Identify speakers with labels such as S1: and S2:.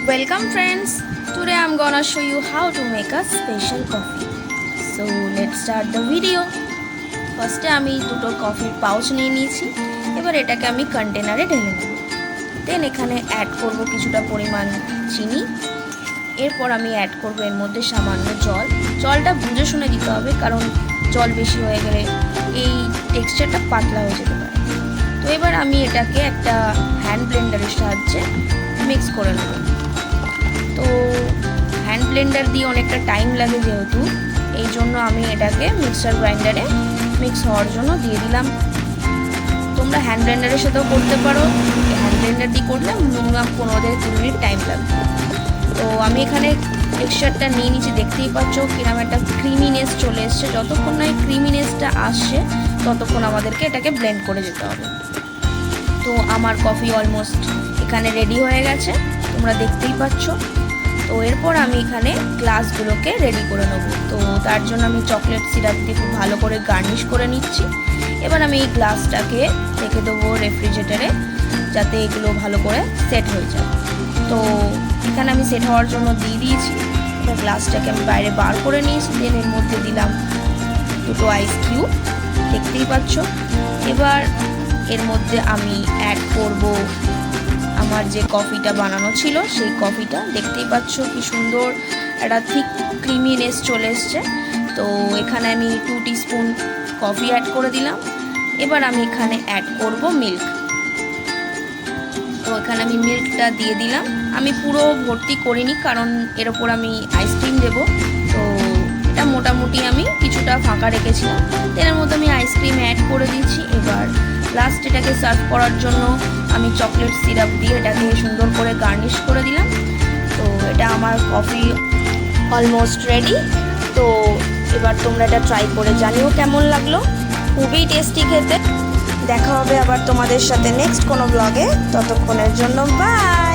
S1: Welcome friends. Today I'm gonna show you how to make a special coffee. So let's start the video. First আমি দুটো কফির pouch নিয়ে নিয়েছি। এবার এটাকে আমি কন্টেনারে ঢেলে নেব। দেন এখানে অ্যাড করব কিছুটা পরিমাণ চিনি। এরপর আমি অ্যাড করব এর মধ্যে সামান্য জল। জলটা বুঝে শুনে দিতে হবে, কারণ জল বেশি হয়ে গেলে এই টেক্সচারটা পাতলা হয়ে যেতে পারে। তো এবার আমি এটাকে একটা হ্যান্ড ব্লেন্ডারের সাহায্যে মিক্স করে নেব। তো হ্যান্ড ব্লেন্ডার দিয়ে অনেকটা টাইম লাগে, যেহেতু এই জন্য আমি এটাকে মিক্সার গ্রাইন্ডারে মিক্স হওয়ার জন্য দিয়ে দিলাম। তোমরা হ্যান্ড ব্লেন্ডারের সাথেও করতে পারো, হ্যান্ড ব্লেন্ডার দিয়ে করলে মিনিমাম 15-20 মিনিট টাইম লাগবে। তো আমি এখানে টেক্সচারটা নিয়ে নিচ্ছি, দেখতেই পাচ্ছ কিরকম একটা ক্রিমিনেস চলে এসছে। যতক্ষণ না এই ক্রিমিনেসটা আসছে ততক্ষণ আমাদেরকে এটাকে ব্লেন্ড করে যেতে হবে। তো আমার কফি অলমোস্ট এখানে রেডি হয়ে গেছে, তোমরা দেখতেই পাচ্ছ। তো এরপর আমি এখানে গ্লাসগুলোকে রেডি করে নেব। তো তার জন্য আমি চকলেট সিরাপ দিয়ে খুব ভালো করে গার্নিশ করে নিচ্ছি। এবার আমি এই গ্লাসটাকে রেখে দেবো রেফ্রিজারেটরে, যাতে এগুলো ভালো করে সেট হয়ে যায়। তো এখানে আমি সেট হওয়ার জন্য দিয়ে দিয়েছি। এবার গ্লাসটাকে আমি বাইরে বার করে নিয়েছি। দেন এর মধ্যে দিলাম দুটো আইস কিউব, দেখতেই পাচ্ছ। এবার এর মধ্যে আমি অ্যাড করব আমার যে কফিটা বানানো ছিল সেই কফিটা। দেখতেই পাচ্ছ কি সুন্দর একটা থিক ক্রিমিনেস চলে এসছে। তো এখানে আমি 2 টিস্পুন কফি অ্যাড করে দিলাম। এবার আমি এখানে অ্যাড করব মিল্ক। তো এখানে আমি মিল্কটা দিয়ে দিলাম। আমি পুরো ভর্তি করিনি, কারণ এর ওপর আমি আইসক্রিম দেবো। তো এটা মোটামুটি আমি কিছুটা ফাঁকা রেখেছিলাম। এর মধ্যে আমি আইসক্রিম অ্যাড করে দিচ্ছি। এবার লাস্ট এটাকে সার্ভ করার জন্য আমি চকলেট সিরাপ দিয়ে এটাকে সুন্দর করে গার্নিশ করে দিলাম। তো এটা আমার কফি অলমোস্ট রেডি। তো এবার তোমরা এটা ট্রাই করে জানিও কেমন লাগলো। খুবই টেস্টি খেতে। দেখা হবে আবার তোমাদের সাথে নেক্সট কোনো ব্লগে। ততক্ষণের জন্য বাই।